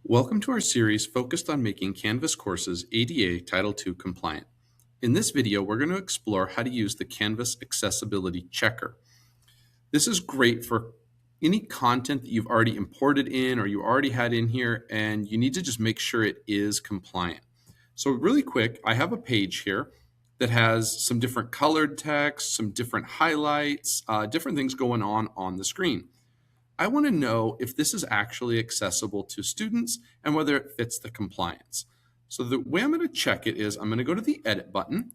Welcome to our series focused on making Canvas courses ADA Title II compliant. In this video, we're going to explore how to use the Canvas Accessibility Checker. This is great for any content that you've already imported in or you already had in here, and you need to just make sure it is compliant. So really quick, I have a page here that has some different colored text, some different highlights, different things going on the screen. I want to know if this is actually accessible to students and whether it fits the compliance. So the way I'm going to check it is I'm going to go to the Edit button.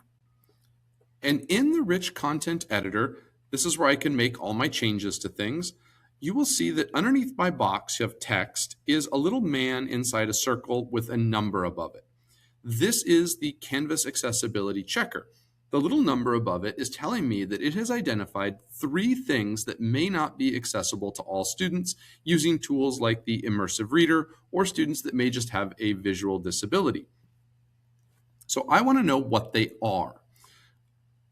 And in the Rich Content Editor, this is where I can make all my changes to things. You will see that underneath my box, you have text, is a little man inside a circle with a number above it. This is the Canvas Accessibility Checker. The little number above it is telling me that it has identified 3 things that may not be accessible to all students using tools like the Immersive Reader or students that may just have a visual disability. So I want to know what they are.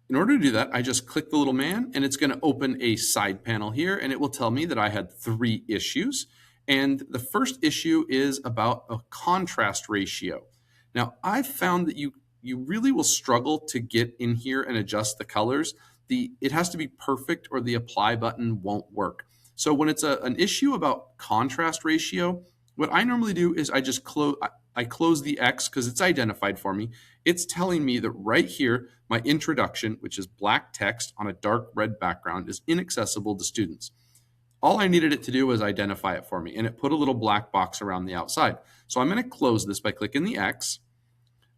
In order to do that, I just click the little man and it's going to open a side panel here and it will tell me that I had 3 issues. And the first issue is about a contrast ratio. Now, I've found that you really will struggle to get in here and adjust the colors. It has to be perfect or the apply button won't work. So when it's an issue about contrast ratio, what I normally do is I just close the X because it's identified for me. It's telling me that right here, my introduction, which is black text on a dark red background, is inaccessible to students. All I needed it to do was identify it for me, and it put a little black box around the outside. So I'm going to close this by clicking the X.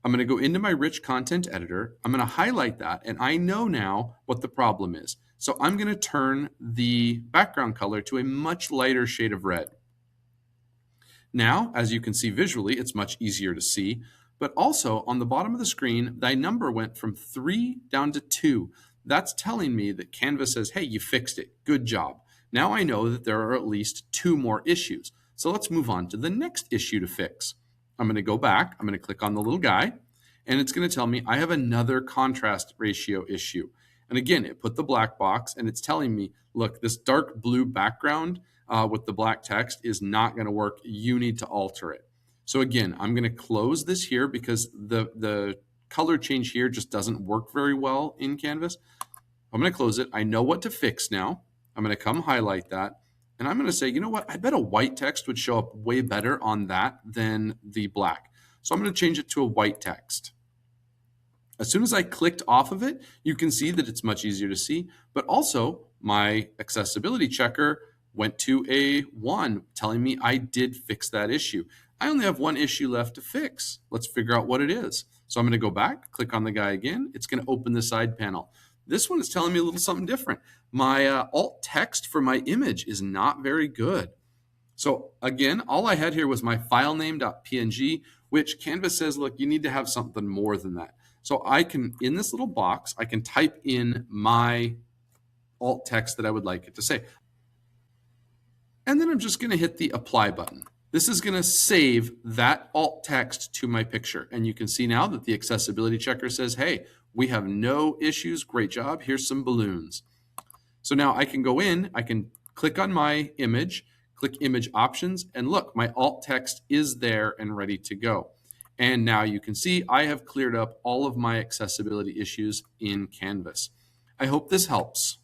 I'm going to go into my Rich Content Editor. I'm going to highlight that, and I know now what the problem is. So I'm going to turn the background color to a much lighter shade of red. Now, as you can see visually, it's much easier to see, but also on the bottom of the screen, my number went from 3 down to 2. That's telling me that Canvas says, hey, you fixed it. Good job. Now I know that there are at least 2 more issues. So let's move on to the next issue to fix. I'm going to go back, I'm going to click on the little guy, and it's going to tell me I have another contrast ratio issue. And again, it put the black box and it's telling me, look, this dark blue background with the black text is not going to work. You need to alter it. So again, I'm going to close this here because the color change here just doesn't work very well in Canvas. I'm going to close it. I know what to fix now. I'm going to come highlight that. And I'm going to say, you know what? I bet a white text would show up way better on that than the black. So I'm going to change it to a white text. As soon as I clicked off of it, you can see that it's much easier to see, but also my accessibility checker went to a 1, telling me I did fix that issue. I only have 1 issue left to fix. Let's figure out what it is. So I'm going to go back, click on the guy again. It's going to open the side panel. This one is telling me a little something different. My alt text for my image is not very good. So again, all I had here was my file name.png, which Canvas says, look, you need to have something more than that. So I can, in this little box, I can type in my alt text that I would like it to say. And then I'm just going to hit the apply button. This is going to save that alt text to my picture. And you can see now that the accessibility checker says, hey, we have no issues. Great job. Here's some balloons. So now I can go in, I can click on my image, click image options, and look, my alt text is there and ready to go. And now you can see I have cleared up all of my accessibility issues in Canvas. I hope this helps.